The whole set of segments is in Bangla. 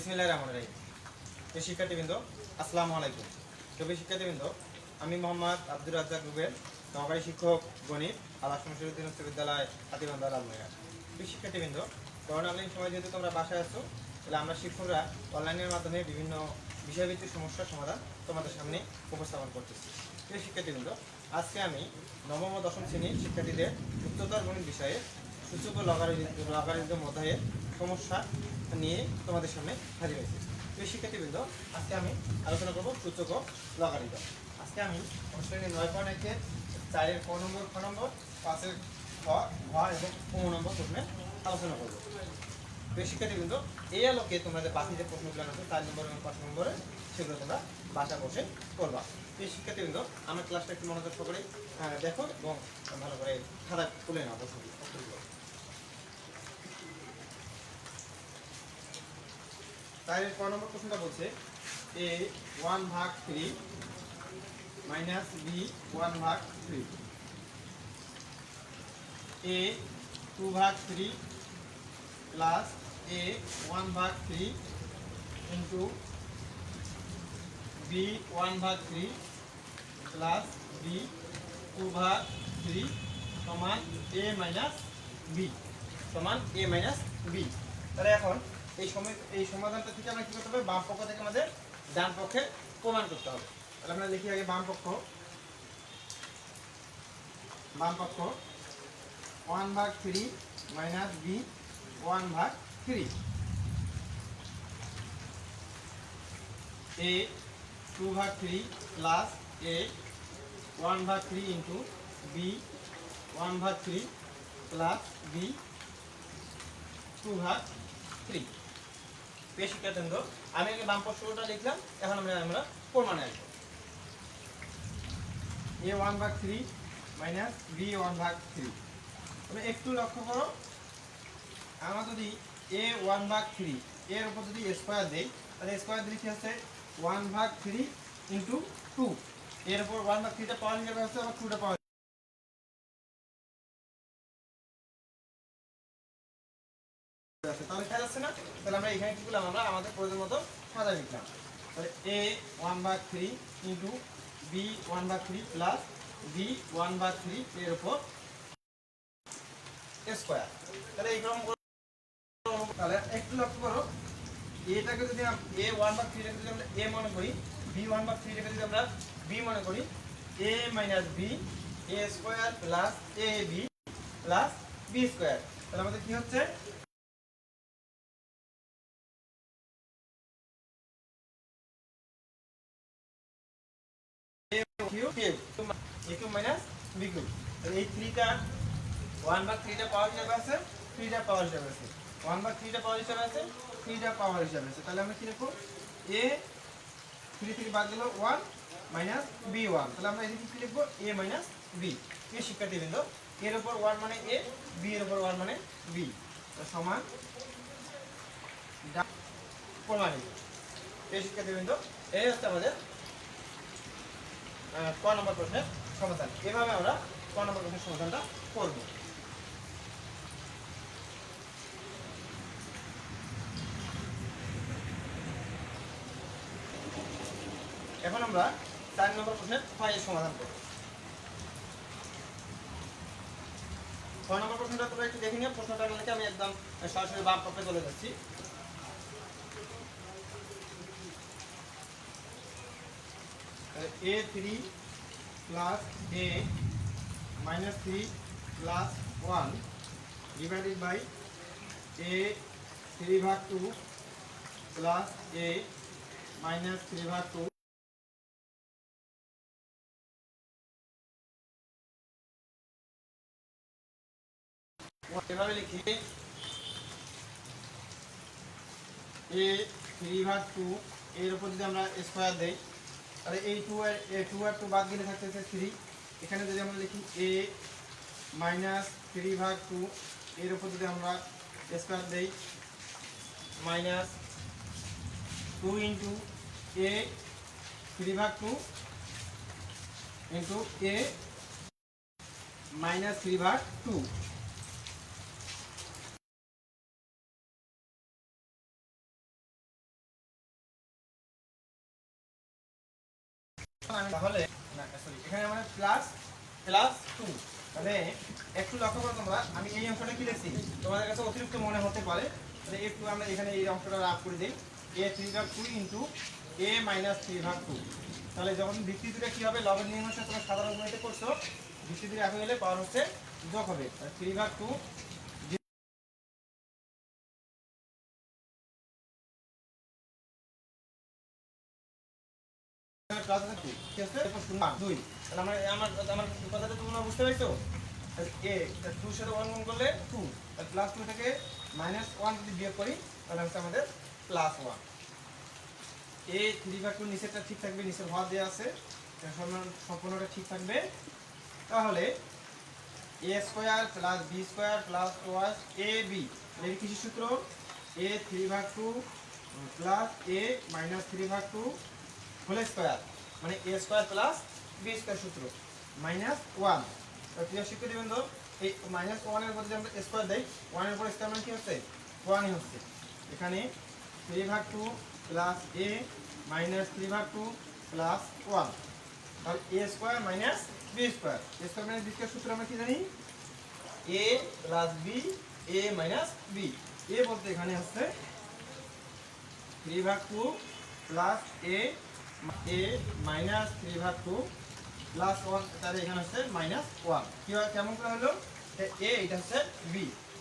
বিসমিল্লাহির রহমানির রহিম। প্রিয় শিক্ষার্থীবৃন্দ, আসসালামু আলাইকুম। প্রিয় শিক্ষার্থীবৃন্দ, আমি মোহাম্মদ আব্দুর রাজ্জাক রুবেল, সহকারী শিক্ষক গণিত, আলাস মশিউদ্দিন উচ্চ বিদ্যালয়, হাতিবান্ধা, লালমনিরহাট। প্রিয় শিক্ষার্থীবৃন্দ, করোনাকালীন সময় যেহেতু তোমরা বাসায় আছো, তাহলে আমরা শিক্ষকরা অনলাইনের মাধ্যমে বিভিন্ন বিষয়ভিত্তিক সমস্যার সমাধান তোমাদের সামনে উপস্থাপন করতেছি। প্রিয় শিক্ষার্থীবৃন্দ, আজকে আমি নবম ও দশম শ্রেণীর শিক্ষার্থীদের উচ্চতর গণিত বিষয়ে সূচক ও লগারিদম অধ্যায়ের সমস্যা নিয়ে তোমাদের সামনে হাজির হয়েছি। প্রিয় শিক্ষার্থীবৃন্দ, আজকে আমি আলোচনা করব সূচক ও লগারিদম। আজকে আমি শ্রেণীর 9.1-এর 4-এর ক নম্বর, খ নম্বর, 5-এর ঘ এবং 15 নম্বর প্রশ্নে আলোচনা করব। প্রিয় শিক্ষার্থীবৃন্দ, এই আলোকে তোমাদের বাকি যে প্রশ্নগুলো আছে 4 নম্বর এবং 5 নম্বরে, সেগুলো তোমরা বাসা বসে করবা। প্রিয় শিক্ষার্থীবৃন্দ, আমার ক্লাসটা একটু মনোযোগ সহকারে দেখো এবং ভালো করে খাতা তুলে নাও প্রশ্নগুলো। 4-এর ক নম্বর প্রশ্নটা বলছে a 1/3 minus b 1/3, a 2/3 plus a 1/3 into b 1/3 plus b 2/3 সমান a মাইনাস b সমান a মাইনাস b। তাহলে এখন এই সমাধানটা থেকে আমরা কি করতে হবে, বাম পক্ষ থেকে আমাদের ডান পক্ষে প্রমাণ করতে হবে। তাহলে আমরা লিখি আগে বাম পক্ষ 1/3 minus b 1/3, a 2/3 plus a 1/3 into b 1/3 plus b 2/3। প্রিয় শিক্ষার্থীবৃন্দ, আমি আগে বাম পক্ষটা লিখলাম, এখন আমরা প্রমাণে আসবো। a 1/3 minus b 1/3। তুমি একটু লক্ষ্য করো, আমরা যদি a 1/3 এর উপর যদি স্কোয়ার দেই, তাহলে স্কোয়ার দিলে কি হচ্ছে 1/3 ইন্টু 2, এর উপর 1/3টা পাওয়ার হিসাবে হচ্ছে, আবার 2টা পাওয়ার আছে। তাহলে খেয়াল আসছে না? তাহলে আমরা এখানে কি করলাম, আমরা আমাদের প্রয়োজন মতো সাজাই নিলাম। তাহলে a 1/3 into b 1/3 plus b 1/3 এর উপর স্কোয়ার। তাহলে এইরকম, তাহলে একটু লক্ষ্য করো, এটাকে যদি a 1/3 টাকে যদি আমরা a মনে করি, b 1/3 টাকে যদি আমরা b মনে করি, a minus b a square plus a b plus b square. তাহলে আমাদের কি হচ্ছে, মাইনাস b কিউব। এই 3টা 1/3টা পাওয়ার হিসাবে আছে, 3টা পাওয়ার হিসাবে আছে, 1/3টা পাওয়ার হিসাবে আছে, 3টা পাওয়ার হিসাবে আছে। তাহলে আমরা কি লিখবো, a 3 থেকে বাদ গেল 1 মাইনাস b 1। তাহলে আমরা এদিকে কি লিখবো, a মাইনাস b। এই শিক্ষার্থীবৃন্দ, এর উপর 1 মানে a, b এর উপর 1 মানে b, সমান প্রমাণিত। এই শিক্ষার্থীবৃন্দ, এই হচ্ছে আমাদের ক নম্বর প্রশ্নের সমাধান। এভাবে আমরা ক নম্বর প্রশ্নের সমাধানটা করব। এখন আমরা 4 নম্বর প্রশ্নের ক্ষয়ের সমাধান করব। 6 নম্বর প্রশ্নটা তোমরা একটু দেখে নিও। প্রশ্নটা লিখে আমি একদম সরাসরি বাম পক্ষে চলে যাচ্ছি। a3 plus a minus 3 plus 1 divided by a 3/2 plus a minus 3/2, এভাবে লিখি a 3/2 এর উপর যদি আমরা স্কোয়ার দেই, তাহলে এই 2 আর 2 বাদ গেলে থাকতেছে 3। এখানে যদি আমরা লিখি a মাইনাস 3/2 এর উপর যদি আমরা স্কোয়ার দেই, minus 2 into a 3/2 into a minus 3/2। আমি তাহলে না সরি এখানে আমাদের প্লাস প্লাস 2 তাহলে একটু লক্ষ্য করো তোমরা আমি এই অংশটা কি লিখছি তোমাদের কাছে অতিরিক্ত মনে হতে পারে তাহলে একটু আমরা এখানে এই অংশটা রাফ করে দেই a 3/2 ইনটু a - 3/2 তাহলে যখন ভিত্তি দুটো কি হবে লবের নিয়ম হচ্ছে তোমরা সাধারণ গণিতে করছো ভিত্তি দুটো এক হলে পাওয়ার হচ্ছে যোগ হবে 3/2 প্লাস আছে 2 ঠিক আছে এরপর 2 তাহলে আমার আমার কথাটা তোমরা বুঝতে পারছো a 2 সাথে 1 গুণ করলে 2 আর প্লাস 2 থেকে -1 যদি বিয়োগ করি তাহলে হচ্ছে আমাদের প্লাস 1 a 3/2 নিচেরটা ঠিক থাকবে নিচের হর দেয়া আছে সম্পূর্ণটা ঠিক থাকবে তাহলে a square plus b square plus 2ab এর কি সূত্র a 3/2 plus a - 3/2 whole square মানে a square plus b square সূত্র -1 তো প্রিয় শিক্ষার্থীবৃন্দ এই -1 এর মধ্যে আমরা স্কয়ার দেই 1 এর উপর স্কয়ার মানে কি হচ্ছে 1 ই হচ্ছে এখানে 3/2 প্লাস a - 3/2 প্লাস 1 তাহলে a square minus b square a square minus b square সূত্র আমরা কি জানি a plus b a minus b a বলতে এখানে হচ্ছে 3/2 প্লাস a মাইনাস 3/2 প্লাস 1 তাহলে এখানে হচ্ছে -1 কি হয় কেমন করে হলো a এটা হচ্ছে b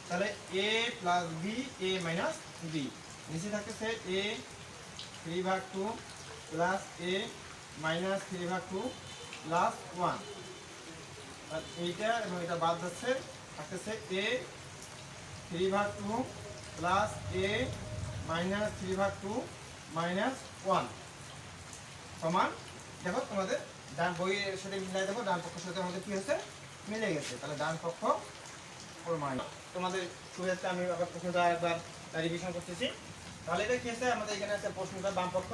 তাহলে a plus b a minus b নিচে থাকতেছে a 3/2 plus a minus 3/2 plus 1 আর এইটা এবং এটা বাদ যাচ্ছে থাকতেছে a 3/2 plus a minus 3/2 minus 1 সমান দেখো তোমাদের ডান বইয়ের সাথে মিলাই দেখো ডান পক্ষের সাথে আমাদের কি হচ্ছে মিলে গেছে তাহলে ডান পক্ষ প্রমাণ তোমাদের সুবিধার্থে আমি আবার প্রশ্নটা একবার রিভিশন করতেছি তাহলে এটা কি আছে আমাদের এখানে আছে প্রশ্নটা বাম পক্ষ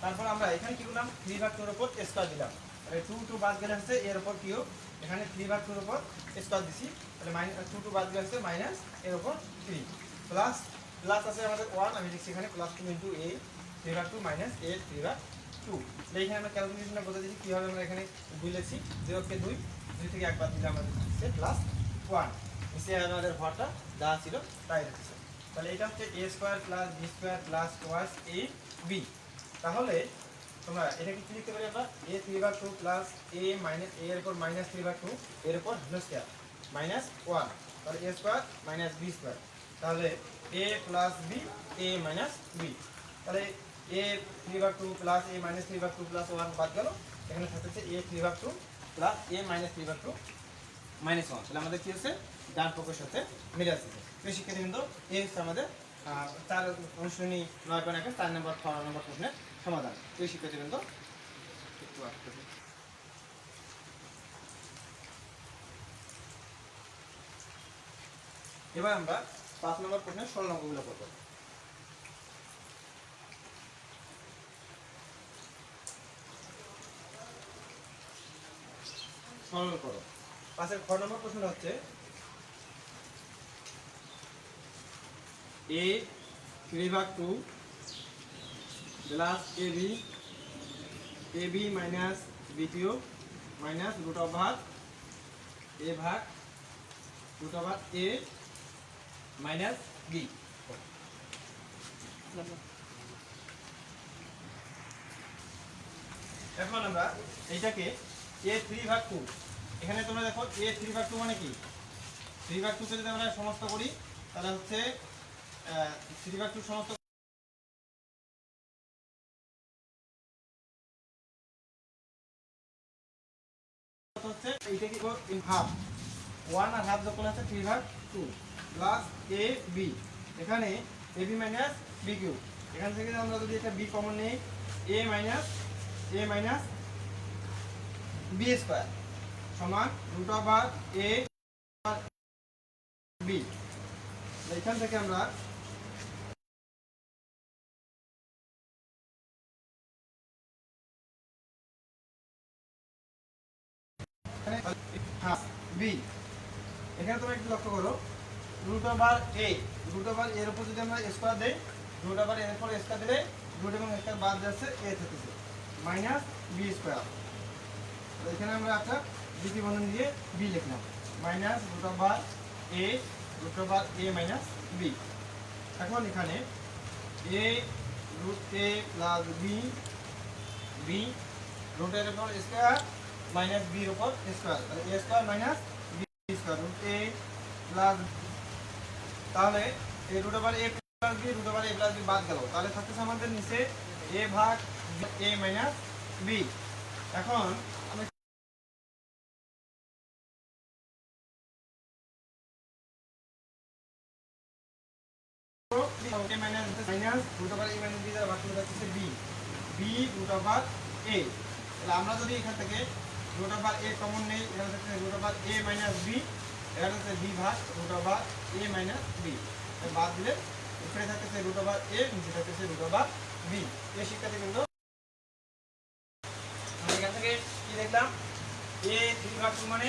তারপর আমরা এখানে কি করলাম 3/2 এর উপর স্কয়ার দিলাম তাহলে 2 বাদ গেলে হচ্ছে এর উপর কিউব এখানে 3/2 এর উপর স্কয়ার দিছি তাহলে -2 বাদ গেলে হচ্ছে মাইনাস এর উপর 3 প্লাস প্লাস আছে আমাদের 1 আমি লিখছি এখানে plus 2 into a 3/2 minus a 3/2 এখানে আমরা ক্যালকুলেশনটা বলতে দিচ্ছি কীভাবে আমরা এখানে 2 লিখছি 0 কে 2 2 থেকে একবার দিলে আমাদের হচ্ছে প্লাস 1 নিচে আমাদের হরটা যা ছিল তাই দিচ্ছে তাহলে এটা হচ্ছে a square plus b square plus 2ab তাহলে তোমরা এটাকে কি লিখতে পারি আমরা a 3/2 plus a minus a এর উপর মাইনাস 3/2 এর উপর হোল স্কয়ার মাইনাস 1 তাহলে a square minus b square তাহলে a plus b a minus b তাহলে a 3/2 plus a minus 3/2 plus 1 বাদ গেল এখানে থাকছে a 3/2 plus a minus 3/2 minus 1 তাহলে আমাদের কি হচ্ছে ডান পক্ষের সাথে মিলে আছে তো শিক্ষার্থীবৃন্দ এই হচ্ছে আমাদের 4 অনুশীলনী 9.1 4 নম্বর 6 নম্বর প্রশ্নের সমাধান তো শিক্ষার্থীবৃন্দ একটু আসতে এবার আমরা 5 নম্বর প্রশ্নের সরল অঙ্কগুলো করব সরল করো 5 এর খ নম্বর প্রশ্নটা হচ্ছে a 3/2 plus ab minus b cube minus root over a ভাগ root over a minus b এখন আমরা এইটাকে a 3/2 এখানে তোমরা দেখো a 3/2 মানে কি 3/2 কে যদি আমরা সমস্ত করি তাহলে হচ্ছে 3/2 সমস্ত হচ্ছে এইটা কি ইন হাফ 1 আর হাফ যখন আছে 3/2 প্লাস a b এখানে ab মাইনাস b কিউব এখান থেকে আমরা যদি এটা b কমন নেই a মাইনাস b স্কয়ার সমান রুট ওভার a b এখান থেকে আমরা হাফ b এখানে তোমরা একটু লক্ষ্য করো রুট ওভার এর উপর যদি আমরা স্কয়ার দেই রুট ওভার এর উপর স্কয়ার দিলে রুট এবং স্কয়ার বাদ যাচ্ছে a থাকতেছে মাইনাস b স্কয়ার এখানে আমরা একটা দ্বিতীয় বন্ধন দিয়ে বি লিখলাম, মাইনাস রুট ওভার এ মাইনাস বি। এখন এখানে A root A plus B রুটের উপর স্কোয়ার মাইনাস বির উপর স্কোয়ার, তাহলে A square minus B square root A plus, তাহলে এই root over A plus B root over A plus B বাদ গেল, তাহলে থাকতেছে আমাদের নিচে এ ভাগ এ মাইনাস বি। এখন আমরা মাইনাস রুট ওভার এ মাইনাস বি দ্বারা ভাগ করে থাকতেছে বি রুট ওভার এ। তাহলে আমরা যদি এখান থেকে রুট ওভার এ কমন নেই, এখানে থাকছে রুট ওভার এ মাইনাস বি, এখানে হচ্ছে বি ভাগ রুট ওভার এ মাইনাস বি, বাদ দিলে উপরে থাকতেছে রুট ওভার এ, নিচে থাকতেছে রুট ওভার বি। এই শিক্ষার্থীবৃন্দ আমরা এখান থেকে কি দেখলাম, এ 3/2 মানে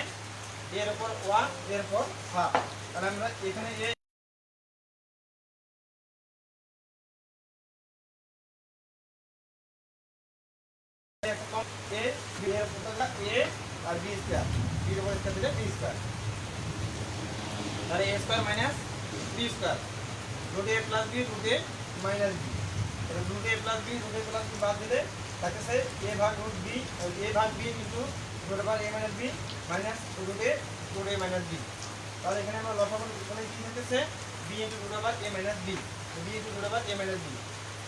এর উপর 1 এর উপর হাফ, তাহলে আমরা এখানে এ এ বি এর উপর এ আর বি স্কয়ার, বি এর উপর স্কয়ার দিলে বি স্কয়ার, তাহলে A square minus B square root A plus B root A minus B, তাহলে root A plus B root A plus B বাদ দিলে থাকতেছে এ ভাগ রুট বি, এ ভাগ B into root over A minus B minus root A minus B. তাহলে এখানে আমরা লসাগু এখানে কি থাকতেছে বি ইনটু রুট ওভার এ minus B, B into root over এ মাইনাস বি,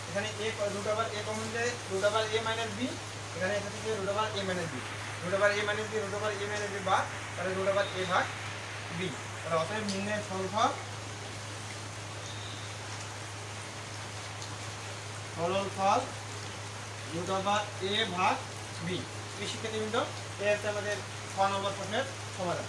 এখানে A root over A common যায় রুট ওভার এ মাইনাস বি, এখানে থাকতেছে রুট ওভার এ মাইনাস বি, রুট ওভার এ মাইনাস বি রুট ওভার এ মাইনাস বি বাদ, তাহলে রুট ওভার এ ভাগ বি। তাহলে অতএব নির্ণয়ের ফলাফল রুট ওভার এ ভাগ বি। এই শিক্ষার্থীবৃন্দ, এই হচ্ছে আমাদের 6 নম্বর প্রশ্নের সমাধান।